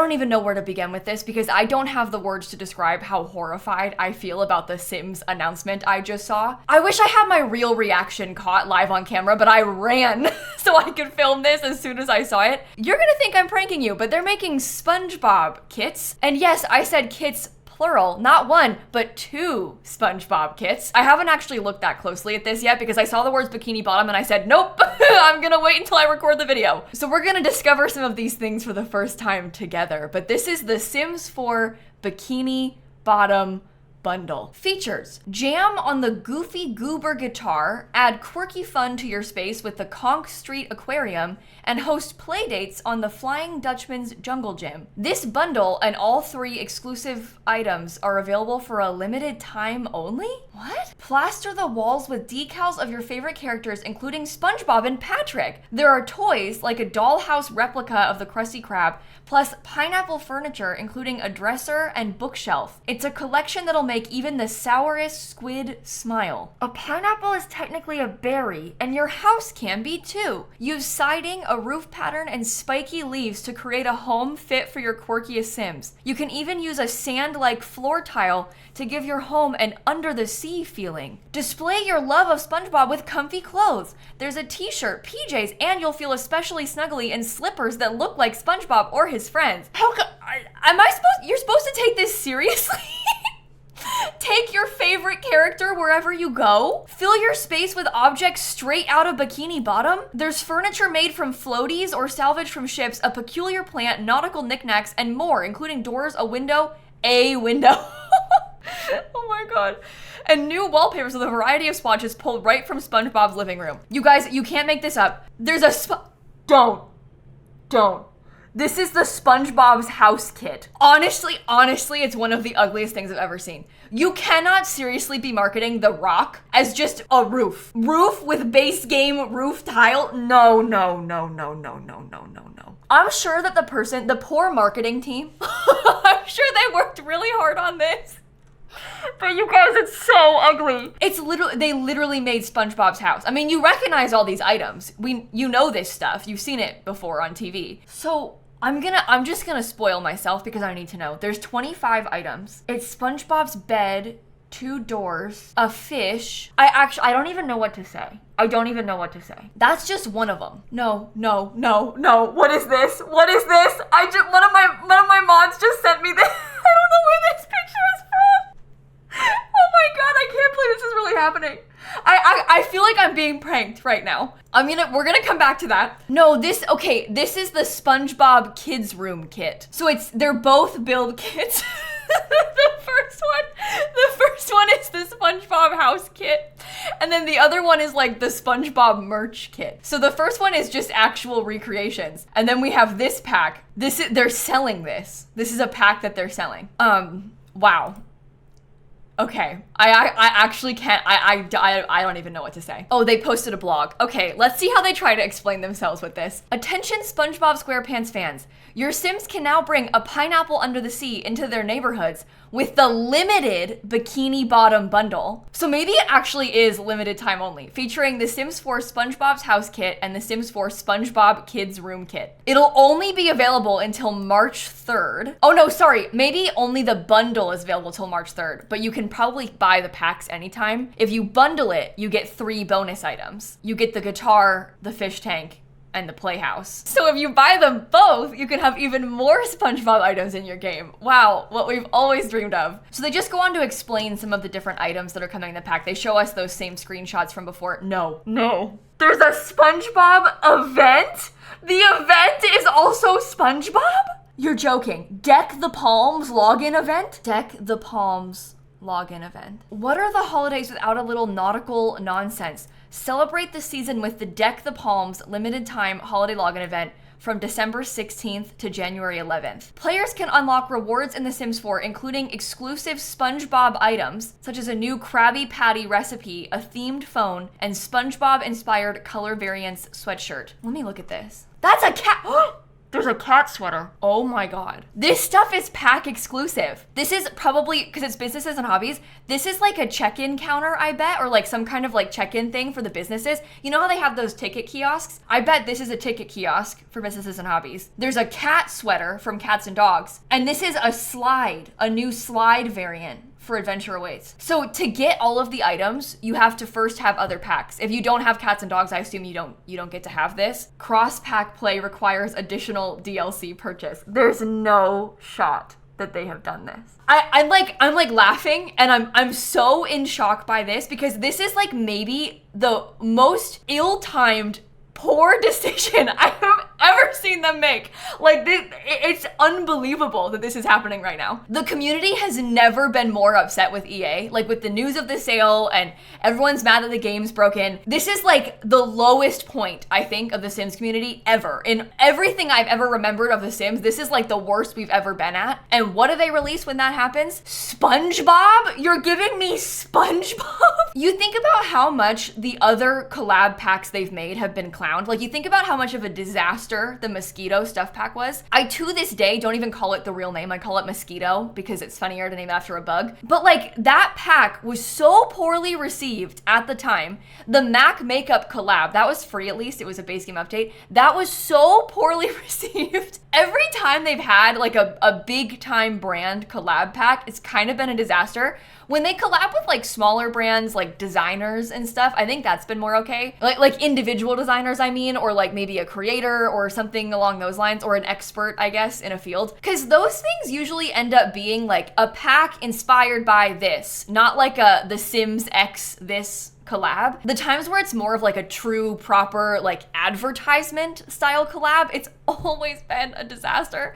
don't even know where to begin with this because I don't have the words to describe how horrified I feel about the Sims announcement I just saw. I wish I had my real reaction caught live on camera, but I ran so I could film this as soon as I saw it. You're gonna think I'm pranking you, but they're making SpongeBob kits. And yes, I said kits plural, not one, but 2 SpongeBob kits. I haven't actually looked that closely at this yet because I saw the words bikini bottom and I said, nope, I'm gonna wait until I record the video. So we're gonna discover some of these things for the first time together, but this is the Sims 4 Bikini Bottom bundle. Features: jam on the goofy goober guitar, add quirky fun to your space with the Conch Street Aquarium, and host playdates on the Flying Dutchman's Jungle Gym. This bundle and all 3 exclusive items are available for a limited time only? What? Plaster the walls with decals of your favorite characters, including SpongeBob and Patrick. There are toys like a dollhouse replica of the Krusty Krab, plus pineapple furniture, including a dresser and bookshelf. It's a collection that'll make even the sourest squid smile. A pineapple is technically a berry, and your house can be too. Use siding, a roof pattern, and spiky leaves to create a home fit for your quirkiest Sims. You can even use a sand-like floor tile to give your home an under-the-sea feeling. Display your love of SpongeBob with comfy clothes. There's a t-shirt, PJs, and you'll feel especially snuggly in slippers that look like SpongeBob or his friends. You're supposed to take this seriously? Take your favorite character wherever you go? Fill your space with objects straight out of Bikini Bottom? There's furniture made from floaties or salvaged from ships, a peculiar plant, nautical knickknacks, and more, including doors, a window. Oh my god. And new wallpapers with a variety of swatches pulled right from SpongeBob's living room. You guys, you can't make this up. There's a Don't. This is the SpongeBob's house kit. Honestly, it's one of the ugliest things I've ever seen. You cannot seriously be marketing the rock as just a roof. Roof with base game roof tile? No. I'm sure that the poor marketing team, I'm sure they worked really hard on this. But you guys, it's so ugly. They literally made SpongeBob's house. I mean, you recognize all these items. You know this stuff. You've seen it before on TV. So I'm just gonna spoil myself because I need to know. There's 25 items. It's SpongeBob's bed, 2 doors, a fish. I don't even know what to say. That's just one of them. No. What is this? One of my mods just sent me this. I don't know where this picture is from. Oh my god, I can't believe this is really happening. I feel like I'm being pranked right now. We're gonna come back to that. No, this is the SpongeBob Kids Room kit. So they're both build kits. The first one is the SpongeBob house kit. And then the other one is like the SpongeBob merch kit. So the first one is just actual recreations. And then we have this pack. They're selling this. This is a pack that they're selling. Wow. Okay, I actually can't, I don't even know what to say. Oh, they posted a blog. Okay, let's see how they try to explain themselves with this. Attention SpongeBob SquarePants fans. Your Sims can now bring a pineapple under the sea into their neighborhoods with the limited Bikini Bottom bundle. So maybe it actually is limited time only, featuring the Sims 4 SpongeBob's house kit and the Sims 4 SpongeBob Kids Room kit. It'll only be available until March 3rd. Oh no, sorry, maybe only the bundle is available till March 3rd, but you can probably buy the packs anytime. If you bundle it, you get 3 bonus items. You get the guitar, the fish tank, and the playhouse. So if you buy them both, you can have even more SpongeBob items in your game. Wow, what we've always dreamed of. So they just go on to explain some of the different items that are coming in the pack. They show us those same screenshots from before. No. There's a SpongeBob event? The event is also SpongeBob? You're joking. Deck the Palms login event? Deck the Palms login event. What are the holidays without a little nautical nonsense? Celebrate the season with the Deck the Palms limited time holiday login event from December 16th to January 11th. Players can unlock rewards in The Sims 4, including exclusive SpongeBob items, such as a new Krabby Patty recipe, a themed phone, and SpongeBob-inspired color variants sweatshirt. Let me look at this. That's a cat. There's a cat sweater. Oh my god. This stuff is pack exclusive. This is probably, because it's businesses and hobbies, this is like a check-in counter, I bet, or like some kind of like check-in thing for the businesses. You know how they have those ticket kiosks? I bet this is a ticket kiosk for businesses and hobbies. There's a cat sweater from Cats and Dogs, and this is a slide, a new slide variant for Adventure Awaits. So to get all of the items, you have to first have other packs. If you don't have Cats and Dogs, I assume you don't get to have this. Cross-pack play requires additional DLC purchase. There's no shot that they have done this. I'm like laughing, and I'm so in shock by this, because this is like maybe the most ill-timed, poor decision I have ever seen them make. Like, it's unbelievable that this is happening right now. The community has never been more upset with EA. Like, with the news of the sale and everyone's mad that the game's broken. This is like the lowest point, I think, of the Sims community ever. In everything I've ever remembered of the Sims, this is like the worst we've ever been at. And what do they release when that happens? SpongeBob? You're giving me SpongeBob? You think about how much the other collab packs they've made have been clowned. Like, you think about how much of a disaster the Mosquito stuff pack was. I, to this day, don't even call it the real name. I call it Mosquito because it's funnier to name it after a bug. But like, that pack was so poorly received at the time. The Mac Makeup collab, that was free at least. It was a base game update. That was so poorly received. Every time they've had like a big time brand collab pack, it's kind of been a disaster. When they collab with like smaller brands, like designers and stuff, I think that's been more okay. Like individual designers, I mean, or like maybe a creator or something along those lines, or an expert, I guess, in a field. Because those things usually end up being like a pack inspired by this, not like The Sims X this collab. The times where it's more of like a true, proper, like advertisement style collab, it's always been a disaster.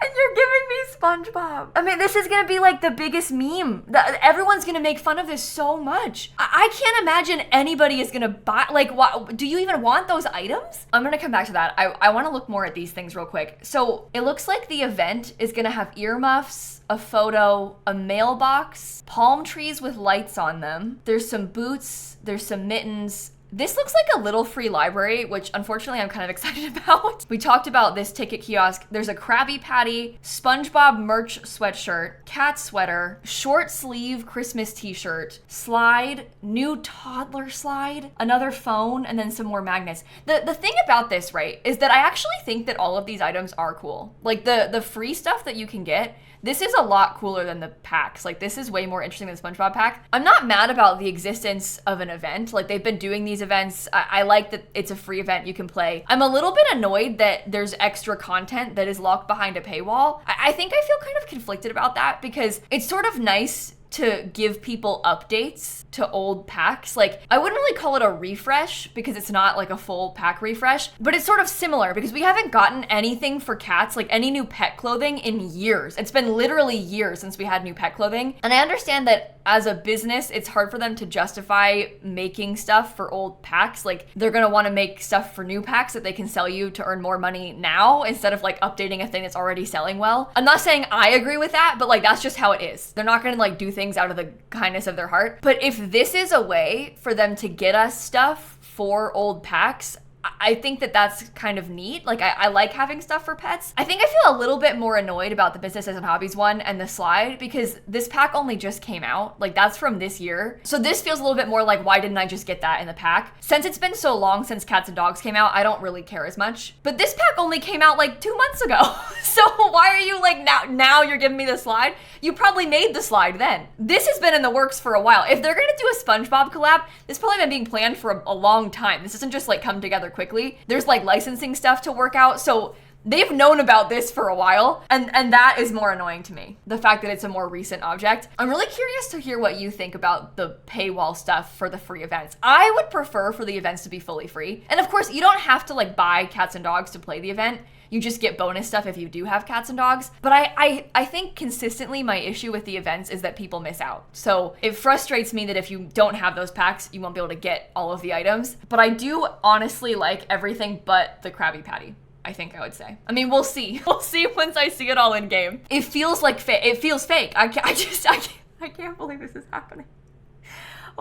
And you're giving me SpongeBob. I mean, this is gonna be like the biggest meme. Everyone's gonna make fun of this so much. I can't imagine anybody is gonna buy, like, what? Do you even want those items? I'm gonna come back to that. I wanna look more at these things real quick. So it looks like the event is gonna have earmuffs, a photo, a mailbox, palm trees with lights on them. There's some boots, there's some mittens. This looks like a little free library, which unfortunately I'm kind of excited about. We talked about this ticket kiosk. There's a Krabby Patty, SpongeBob merch sweatshirt, cat sweater, short sleeve Christmas t-shirt, slide, new toddler slide, another phone, and then some more magnets. The thing about this, right, is that I actually think that all of these items are cool. Like the free stuff that you can get, this is a lot cooler than the packs. Like, this is way more interesting than the SpongeBob pack. I'm not mad about the existence of an event. Like, they've been doing these events. I like that it's a free event you can play. I'm a little bit annoyed that there's extra content that is locked behind a paywall. I think I feel kind of conflicted about that, because it's sort of nice to give people updates to old packs. Like, I wouldn't really call it a refresh because it's not like a full pack refresh, but it's sort of similar because we haven't gotten anything for cats, like any new pet clothing, in years. It's been literally years since we had new pet clothing. And I understand that as a business, it's hard for them to justify making stuff for old packs. Like, they're gonna wanna make stuff for new packs that they can sell you to earn more money now instead of like updating a thing that's already selling well. I'm not saying I agree with that, but like, that's just how it is. They're not gonna like do things out of the kindness of their heart. But if this is a way for them to get us stuff for old packs, I think that that's kind of neat. Like, I like having stuff for pets. I think I feel a little bit more annoyed about the businesses and hobbies one and the slide because this pack only just came out. Like, that's from this year. So this feels a little bit more like, why didn't I just get that in the pack? Since it's been so long since Cats and Dogs came out, I don't really care as much. But this pack only came out like 2 months ago. So why are you like, now you're giving me the slide? You probably made the slide then. This has been in the works for a while. If they're gonna do a SpongeBob collab, this has probably been being planned for a long time. This doesn't just like come together quickly. There's like licensing stuff to work out. So they've known about this for a while, and that is more annoying to me. The fact that it's a more recent object. I'm really curious to hear what you think about the paywall stuff for the free events. I would prefer for the events to be fully free. And of course, you don't have to like buy Cats and Dogs to play the event. You just get bonus stuff if you do have cats and dogs. But I think consistently my issue with the events is that people miss out. So it frustrates me that if you don't have those packs, you won't be able to get all of the items. But I do honestly like everything but the Krabby Patty, I think I would say. I mean, we'll see. We'll see once I see it all in game. It feels like it feels fake. I can't believe this is happening.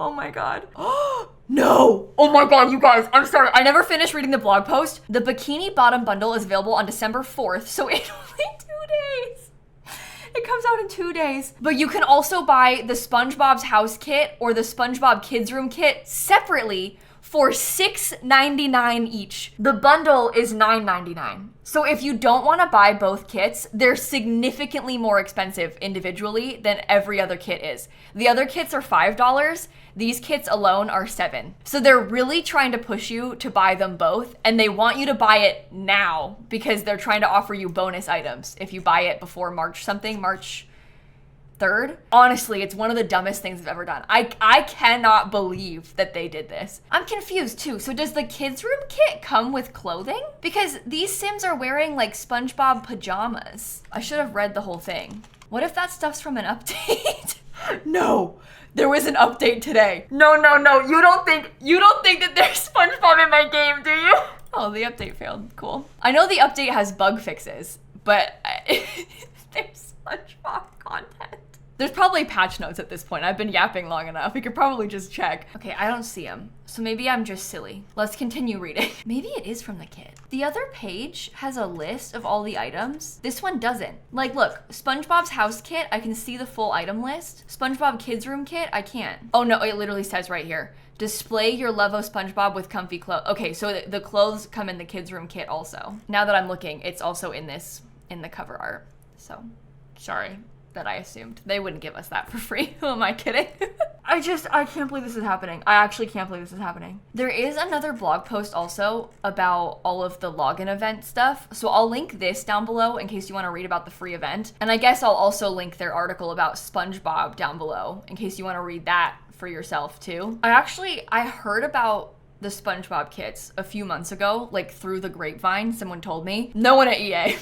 Oh my god. No! Oh my god, you guys, I'm sorry. I never finished reading the blog post. The Bikini Bottom Bundle is available on December 4th, so in only 2 days. It comes out in 2 days. But you can also buy the SpongeBob's House Kit or the SpongeBob Kids Room Kit separately for $6.99 each. The bundle is $9.99. So if you don't want to buy both kits, they're significantly more expensive individually than every other kit is. The other kits are $5. These kits alone are $7. So they're really trying to push you to buy them both, and they want you to buy it now because they're trying to offer you bonus items if you buy it before March 3rd. Honestly, it's one of the dumbest things I've ever done. I cannot believe that they did this. I'm confused too. So does the kids room kit come with clothing? Because these Sims are wearing like SpongeBob pajamas. I should have read the whole thing. What if that stuff's from an update? No, there was an update today. No. You don't think that there's SpongeBob in my game, do you? Oh, the update failed. Cool. I know the update has bug fixes, but there's SpongeBob content. There's probably patch notes at this point. I've been yapping long enough. We could probably just check. Okay, I don't see him. So maybe I'm just silly. Let's continue reading. Maybe it is from the kit. The other page has a list of all the items. This one doesn't. Like, look, SpongeBob's House Kit, I can see the full item list. SpongeBob Kids Room Kit, I can't. Oh no, it literally says right here. Display your love of SpongeBob with comfy clothes. Okay, so the clothes come in the Kids Room Kit also. Now that I'm looking, it's also in the cover art. So, sorry that I assumed. They wouldn't give us that for free. Who am I kidding? I can't believe this is happening. I actually can't believe this is happening. There is another blog post also about all of the login event stuff. So I'll link this down below in case you want to read about the free event. And I guess I'll also link their article about SpongeBob down below in case you want to read that for yourself too. I heard about the SpongeBob kits a few months ago, like through the grapevine. Someone told me. No one at EA.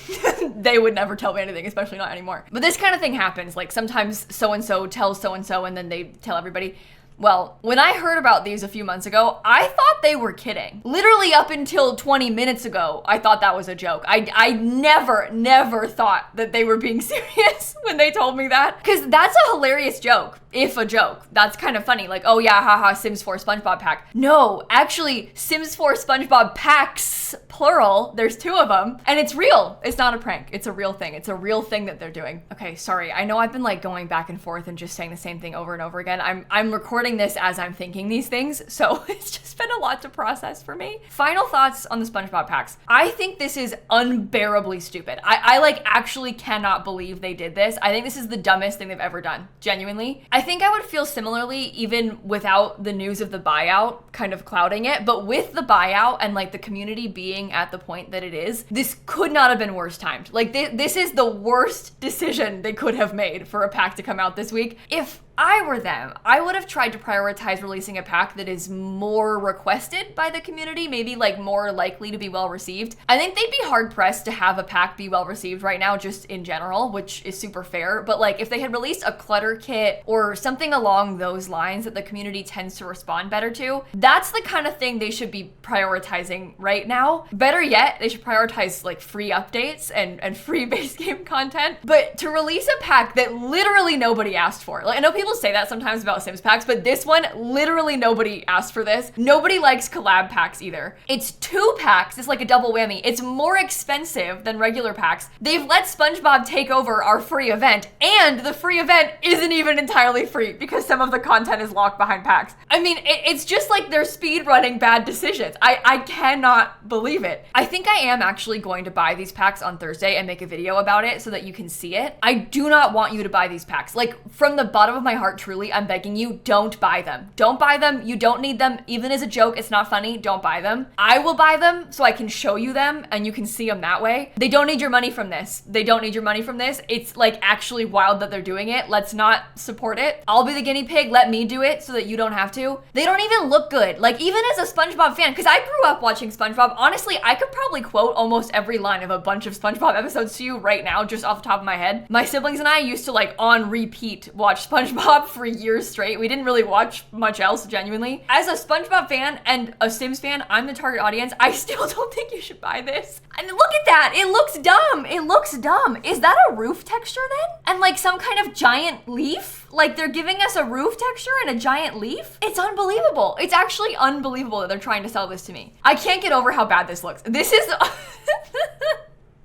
They would never tell me anything, especially not anymore. But this kind of thing happens. Like sometimes so-and-so tells so-and-so and then they tell everybody. Well, when I heard about these a few months ago, I thought they were kidding. Literally up until 20 minutes ago, I thought that was a joke. I never thought that they were being serious when they told me that. Because that's a hilarious joke, if a joke. That's kind of funny. Like, oh yeah, haha, Sims 4 SpongeBob pack. No, actually, Sims 4 SpongeBob packs, plural. There's 2 of them. And it's real. It's not a prank. It's a real thing. It's a real thing that they're doing. Okay, sorry. I know I've been like going back and forth and just saying the same thing over and over again. I'm recording this as I'm thinking these things, so it's just been a lot to process for me. Final thoughts on the SpongeBob packs. I think this is unbearably stupid. I like actually cannot believe they did this. I think this is the dumbest thing they've ever done, genuinely. I think I would feel similarly even without the news of the buyout kind of clouding it, but with the buyout and like the community being at the point that it is, this could not have been worse timed. Like this is the worst decision they could have made for a pack to come out this week. If I were them, I would have tried to prioritize releasing a pack that is more requested by the community, maybe like more likely to be well received. I think they'd be hard pressed to have a pack be well received right now, just in general, which is super fair. But like if they had released a clutter kit or something along those lines that the community tends to respond better to, that's the kind of thing they should be prioritizing right now. Better yet, they should prioritize like free updates and free base game content. But to release a pack that literally nobody asked for, like I know people say that sometimes about Sims packs, but this one, literally nobody asked for this. Nobody likes collab packs either. It's 2 packs, it's like a double whammy. It's more expensive than regular packs. They've let SpongeBob take over our free event, and the free event isn't even entirely free because some of the content is locked behind packs. I mean, it's just like they're speed running bad decisions. I cannot believe it. I think I am actually going to buy these packs on Thursday and make a video about it so that you can see it. I do not want you to buy these packs. Like from the bottom of my heart, truly, I'm begging you, don't buy them. Don't buy them. You don't need them. Even as a joke, it's not funny. Don't buy them. I will buy them so I can show you them and you can see them that way. They don't need your money from this. They don't need your money from this. It's like actually wild that they're doing it. Let's not support it. I'll be the guinea pig. Let me do it so that you don't have to. They don't even look good. Like even as a SpongeBob fan, because I grew up watching SpongeBob, honestly, I could probably quote almost every line of a bunch of SpongeBob episodes to you right now, just off the top of my head. My siblings and I used to like on repeat watch SpongeBob SpongeBob for years straight. We didn't really watch much else, genuinely. As a SpongeBob fan and a Sims fan, I'm the target audience. I still don't think you should buy this. And look at that, it looks dumb. It looks dumb. Is that a roof texture then? And like some kind of giant leaf? Like they're giving us a roof texture and a giant leaf? It's unbelievable. It's actually unbelievable that they're trying to sell this to me. I can't get over how bad this looks. This is,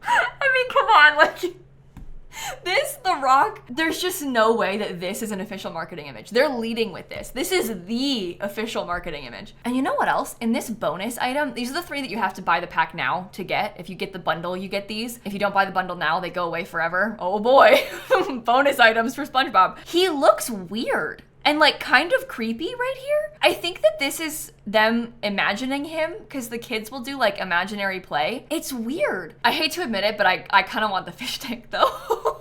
I mean, come on, like, this, The Rock, there's just no way that this is an official marketing image. They're leading with this. This is the official marketing image. And you know what else? In this bonus item, these are the 3 that you have to buy the pack now to get. If you get the bundle, you get these. If you don't buy the bundle now, they go away forever. Oh boy, bonus items for SpongeBob. He looks weird and like kind of creepy right here. I think that this is them imagining him because the kids will do like imaginary play. It's weird. I hate to admit it, but I kind of want the fish tank though.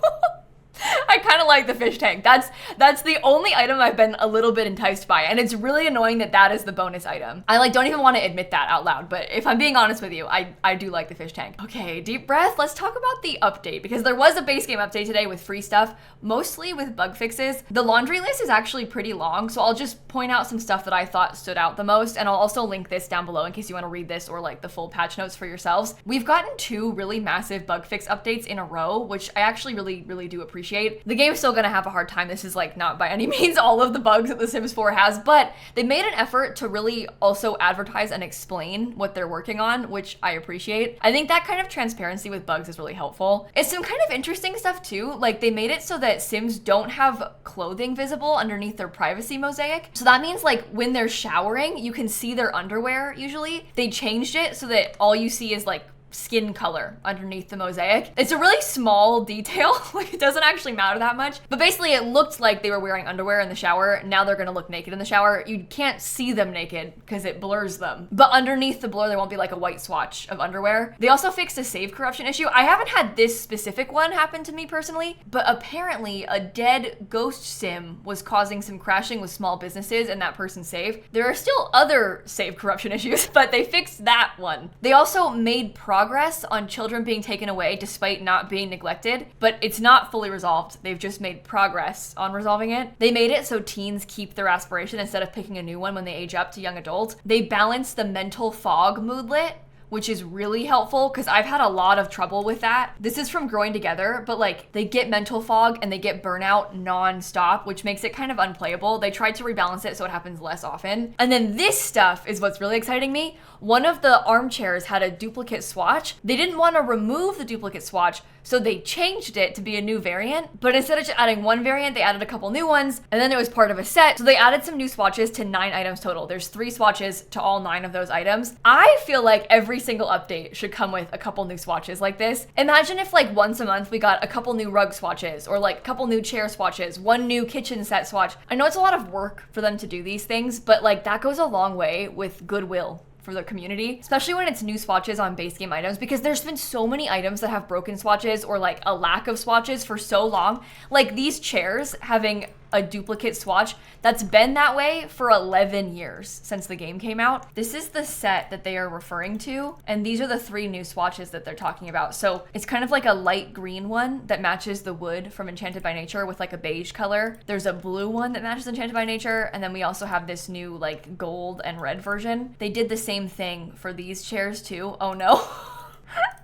I kind of like the fish tank. That's the only item I've been a little bit enticed by, and it's really annoying that that is the bonus item. I like don't even want to admit that out loud, but if I'm being honest with you, I do like the fish tank. Okay, deep breath. Let's talk about the update because there was a base game update today with free stuff, mostly with bug fixes. The laundry list is actually pretty long, so I'll just point out some stuff that I thought stood out the most, and I'll also link this down below in case you want to read this or like the full patch notes for yourselves. We've gotten 2 really massive bug fix updates in a row, which I actually really do appreciate. The game's still gonna have a hard time. This is like not by any means all of the bugs that The Sims 4 has, but they made an effort to really also advertise and explain what they're working on, which I appreciate. I think that kind of transparency with bugs is really helpful. It's some kind of interesting stuff too. Like they made it so that Sims don't have clothing visible underneath their privacy mosaic. So that means like when they're showering, you can see their underwear usually. They changed it so that all you see is like skin color underneath the mosaic. It's a really small detail, like it doesn't actually matter that much, but basically it looked like they were wearing underwear in the shower. Now they're gonna look naked in the shower. You can't see them naked because it blurs them, but underneath the blur there won't be like a white swatch of underwear. They also fixed a save corruption issue. I haven't had this specific one happen to me personally, but apparently a dead ghost sim was causing some crashing with small businesses and that person's save. There are still other save corruption issues, but they fixed that one. They also made progress on children being taken away despite not being neglected, but it's not fully resolved. They've just made progress on resolving it. They made it so teens keep their aspiration instead of picking a new one when they age up to young adults. They balanced the mental fog moodlet, which is really helpful because I've had a lot of trouble with that. This is from Growing Together, but like they get mental fog and they get burnout non-stop, which makes it kind of unplayable. They tried to rebalance it so it happens less often. And then this stuff is what's really exciting me. One of the armchairs had a duplicate swatch. They didn't want to remove the duplicate swatch, so they changed it to be a new variant, but instead of just adding one variant, they added a couple new ones, and then it was part of a set, so they added some new swatches to 9 items total. There's 3 swatches to all 9 of those items. I feel like every single update should come with a couple new swatches like this. Imagine if like once a month we got a couple new rug swatches, or like a couple new chair swatches, 1 new kitchen set swatch. I know it's a lot of work for them to do these things, but like that goes a long way with goodwill for the community, especially when it's new swatches on base game items, because there's been so many items that have broken swatches or like a lack of swatches for so long. Like these chairs having a duplicate swatch, that's been that way for 11 years since the game came out. This is the set that they are referring to, and these are the 3 new swatches that they're talking about. So it's kind of like a light green one that matches the wood from Enchanted by Nature with like a beige color. There's a blue one that matches Enchanted by Nature, and then we also have this new like gold and red version. They did the same thing for these chairs too. Oh no.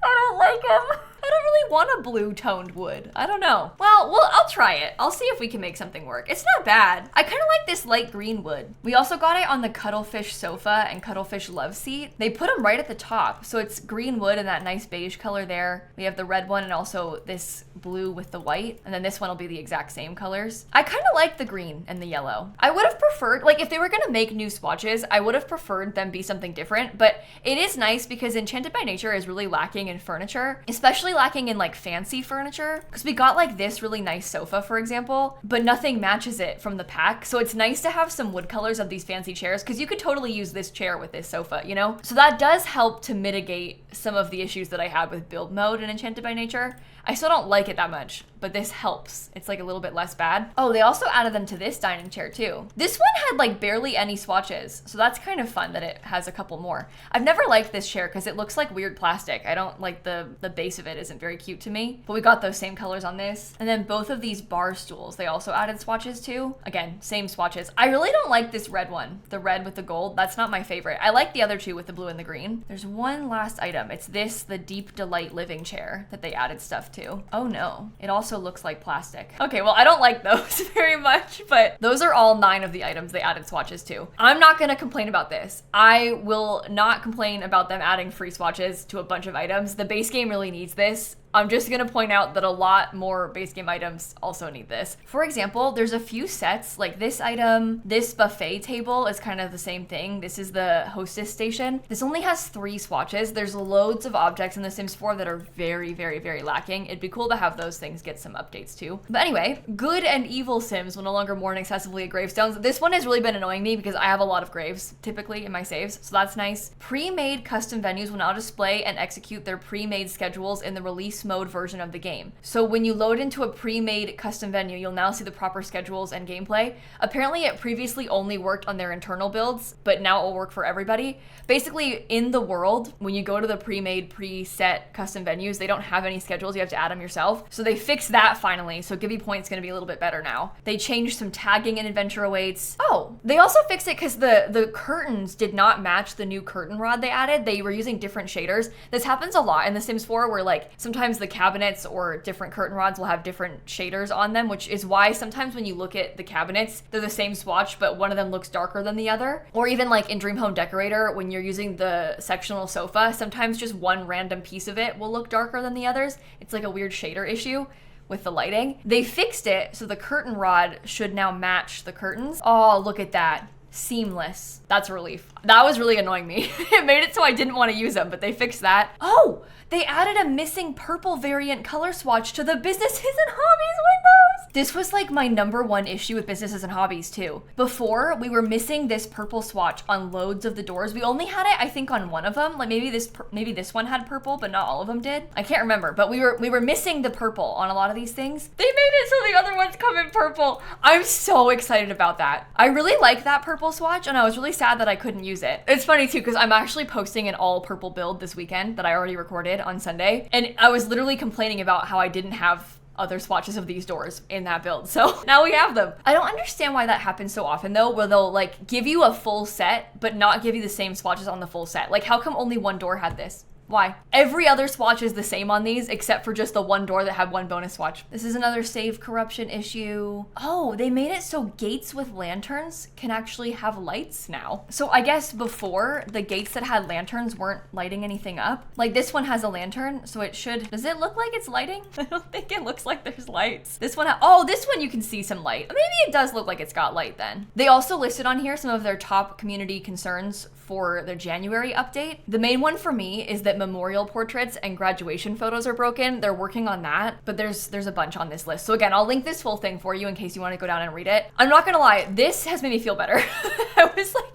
I don't like them. I don't really want a blue toned wood. I don't know. Well, I'll try it. I'll see if we can make something work. It's not bad. I kind of like this light green wood. We also got it on the Cuttlefish sofa and Cuttlefish love seat. They put them right at the top. So it's green wood and that nice beige color there. We have the red one and also this blue with the white. And then this one will be the exact same colors. I kind of like the green and the yellow. I would have preferred, like if they were gonna make new swatches, I would have preferred them be something different, but it is nice because Enchanted by Nature is really lacking in furniture, especially lacking in like fancy furniture, because we got like this really nice sofa, for example, but nothing matches it from the pack. So it's nice to have some wood colors of these fancy chairs, because you could totally use this chair with this sofa, you know? So that does help to mitigate some of the issues that I had with build mode in Enchanted by Nature. I still don't like it that much, but this helps. It's like a little bit less bad. Oh, they also added them to this dining chair too. This one had like barely any swatches, so that's kind of fun that it has a couple more. I've never liked this chair because it looks like weird plastic. I don't like the base of it isn't very cute to me, but we got those same colors on this. And then both of these bar stools, they also added swatches too. Again, same swatches. I really don't like this red one, the red with the gold. That's not my favorite. I like the other two with the blue and the green. There's one last item. It's this, the Deep Delight living chair that they added stuff to. Oh no, it also looks like plastic. Okay, well, I don't like those very much, but those are all 9 of the items they added swatches to. I'm not gonna complain about this. I will not complain about them adding free swatches to a bunch of items. The base game really needs this. I'm just gonna point out that a lot more base game items also need this. For example, there's a few sets, like this item, this buffet table is kind of the same thing. This is the hostess station. This only has 3 swatches. There's loads of objects in The Sims 4 that are very, very, very lacking. It'd be cool to have those things get some updates too. But anyway, good and evil Sims will no longer mourn excessively at gravestones. This one has really been annoying me because I have a lot of graves typically in my saves, so that's nice. Pre-made custom venues will now display and execute their pre-made schedules in the release mode version of the game. So when you load into a pre-made custom venue, you'll now see the proper schedules and gameplay. Apparently it previously only worked on their internal builds, but now it will work for everybody. Basically, in the world, when you go to the pre-made, preset custom venues, they don't have any schedules, you have to add them yourself. So they fixed that finally, so Give Me Point's gonna be a little bit better now. They changed some tagging in Adventure Awaits. Oh, they also fixed it because the curtains did not match the new curtain rod they added. They were using different shaders. This happens a lot in The Sims 4 where like sometimes the cabinets or different curtain rods will have different shaders on them, which is why sometimes when you look at the cabinets, they're the same swatch, but one of them looks darker than the other. Or even like in Dream Home Decorator, when you're using the sectional sofa, sometimes just one random piece of it will look darker than the others. It's like a weird shader issue with the lighting. They fixed it, so the curtain rod should now match the curtains. Oh, look at that. Seamless. That's a relief. That was really annoying me. It made it so I didn't want to use them, but they fixed that. Oh, they added a missing purple variant color swatch to the businesses and hobbies windows. This was like my #1 issue with businesses and hobbies too. Before, we were missing this purple swatch on loads of the doors. We only had it, I think, on one of them. Like maybe this one had purple, but not all of them did. I can't remember, but we were missing the purple on a lot of these things. They made it so the other ones come in purple. I'm so excited about that. I really like that purple swatch, and I was really sad that I couldn't use it. It's funny too, because I'm actually posting an all purple build this weekend that I already recorded on Sunday, and I was literally complaining about how I didn't have other swatches of these doors in that build. So now we have them. I don't understand why that happens so often though, where they'll like give you a full set, but not give you the same swatches on the full set. Like how come only one door had this? Why? Every other swatch is the same on these except for just the one door that had one bonus swatch. This is another save corruption issue. Oh, they made it so gates with lanterns can actually have lights now. So I guess before, the gates that had lanterns weren't lighting anything up. Like this one has a lantern, so it should, does it look like it's lighting? I don't think it looks like there's lights. This one, oh, this one you can see some light. Maybe it does look like it's got light then. They also listed on here some of their top community concerns for their January update. The main one for me is that memorial portraits and graduation photos are broken. They're working on that, but there's a bunch on this list. So again, I'll link this full thing for you in case you want to go down and read it. I'm not gonna lie, this has made me feel better. I was like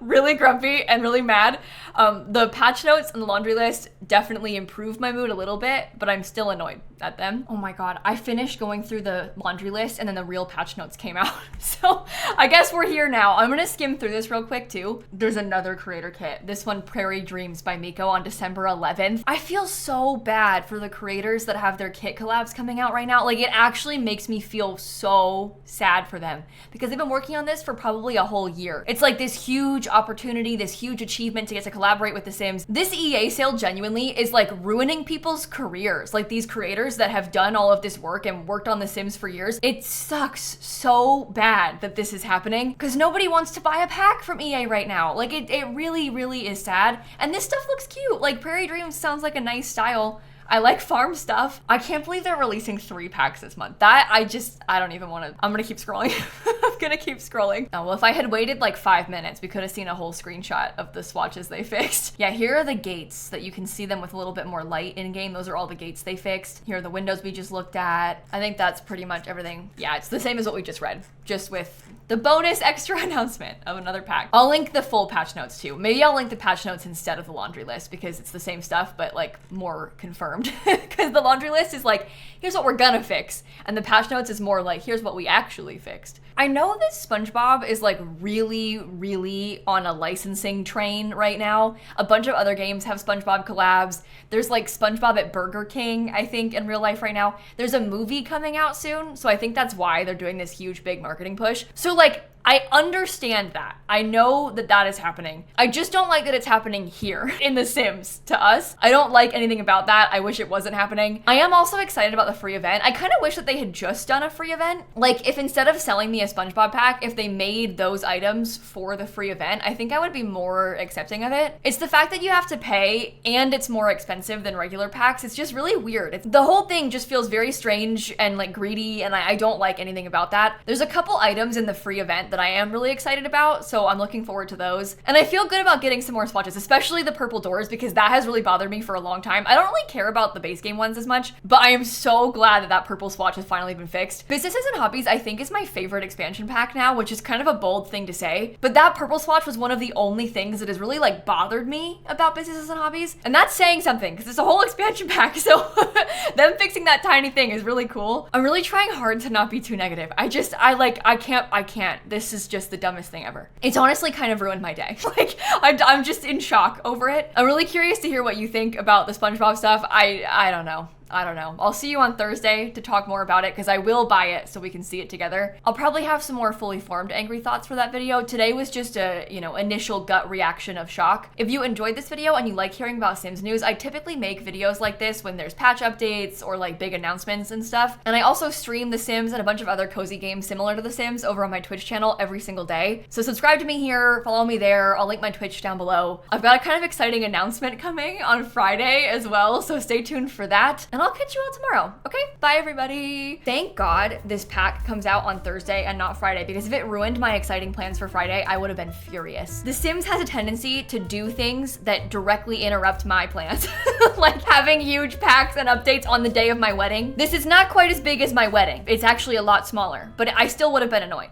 really grumpy and really mad. The patch notes and the laundry list definitely improved my mood a little bit, but I'm still annoyed at them. Oh my God, I finished going through the laundry list and then the real patch notes came out. So I guess we're here now. I'm gonna skim through this real quick too. There's another creator kit. This one, Prairie Dreams by Miko on December 11th. I feel so bad for the creators that have their kit collabs coming out right now. Like it actually makes me feel so sad for them because they've been working on this for probably a whole year. It's like this huge opportunity, this huge achievement to get to collaborate with The Sims. This EA sale genuinely is like ruining people's careers. Like these creators that have done all of this work and worked on The Sims for years. It sucks so bad that this is happening because nobody wants to buy a pack from EA right now. Like it really, really is sad. And this stuff looks cute. Like Prairie Dreams sounds like a nice style. I like farm stuff. I can't believe they're releasing 3 packs this month. That I don't even want to, I'm gonna keep scrolling. I'm gonna keep scrolling. Oh, well, if I had waited like 5 minutes, we could have seen a whole screenshot of the swatches they fixed. Yeah, here are the gates that you can see them with a little bit more light in game. Those are all the gates they fixed. Here are the windows we just looked at. I think that's pretty much everything. Yeah, it's the same as what we just read, just with the bonus extra announcement of another pack. I'll link the full patch notes too. Maybe I'll link the patch notes instead of the laundry list because it's the same stuff, but like more confirmed. Because the laundry list is like, here's what we're gonna fix. And the patch notes is more like, here's what we actually fixed. I know that SpongeBob is like really, really on a licensing train right now. A bunch of other games have SpongeBob collabs. There's like SpongeBob at Burger King, I think, in real life right now. There's a movie coming out soon, so I think that's why they're doing this huge, big marketing push. So like, I understand that. I know that that is happening. I just don't like that it's happening here in The Sims to us. I don't like anything about that. I wish it wasn't happening. I am also excited about the free event. I kind of wish that they had just done a free event. Like if instead of selling me a SpongeBob pack, if they made those items for the free event, I think I would be more accepting of it. It's the fact that you have to pay and it's more expensive than regular packs. It's just really weird. The whole thing just feels very strange and like greedy, and I don't like anything about that. There's a couple items in the free event that I am really excited about, so I'm looking forward to those. And I feel good about getting some more swatches, especially the purple doors, because that has really bothered me for a long time. I don't really care about the base game ones as much, but I am so glad that that purple swatch has finally been fixed. Businesses and Hobbies, I think, is my favorite expansion pack now, which is kind of a bold thing to say, but that purple swatch was one of the only things that has really like bothered me about Businesses and Hobbies. And that's saying something, because it's a whole expansion pack, so them fixing that tiny thing is really cool. I'm really trying hard to not be too negative. I can't. This is just the dumbest thing ever. It's honestly kind of ruined my day. Like, I'm just in shock over it. I'm really curious to hear what you think about the SpongeBob stuff. I don't know. I'll see you on Thursday to talk more about it because I will buy it so we can see it together. I'll probably have some more fully formed angry thoughts for that video. Today was just a, initial gut reaction of shock. If you enjoyed this video and you like hearing about Sims news, I typically make videos like this when there's patch updates or like big announcements and stuff. And I also stream The Sims and a bunch of other cozy games similar to The Sims over on my Twitch channel every single day. So subscribe to me here, follow me there. I'll link my Twitch down below. I've got a kind of exciting announcement coming on Friday as well, so stay tuned for that. And I'll catch you all tomorrow. Okay, bye everybody. Thank God this pack comes out on Thursday and not Friday, because if it ruined my exciting plans for Friday, I would have been furious. The Sims has a tendency to do things that directly interrupt my plans. Like having huge packs and updates on the day of my wedding. This is not quite as big as my wedding. It's actually a lot smaller, but I still would have been annoyed.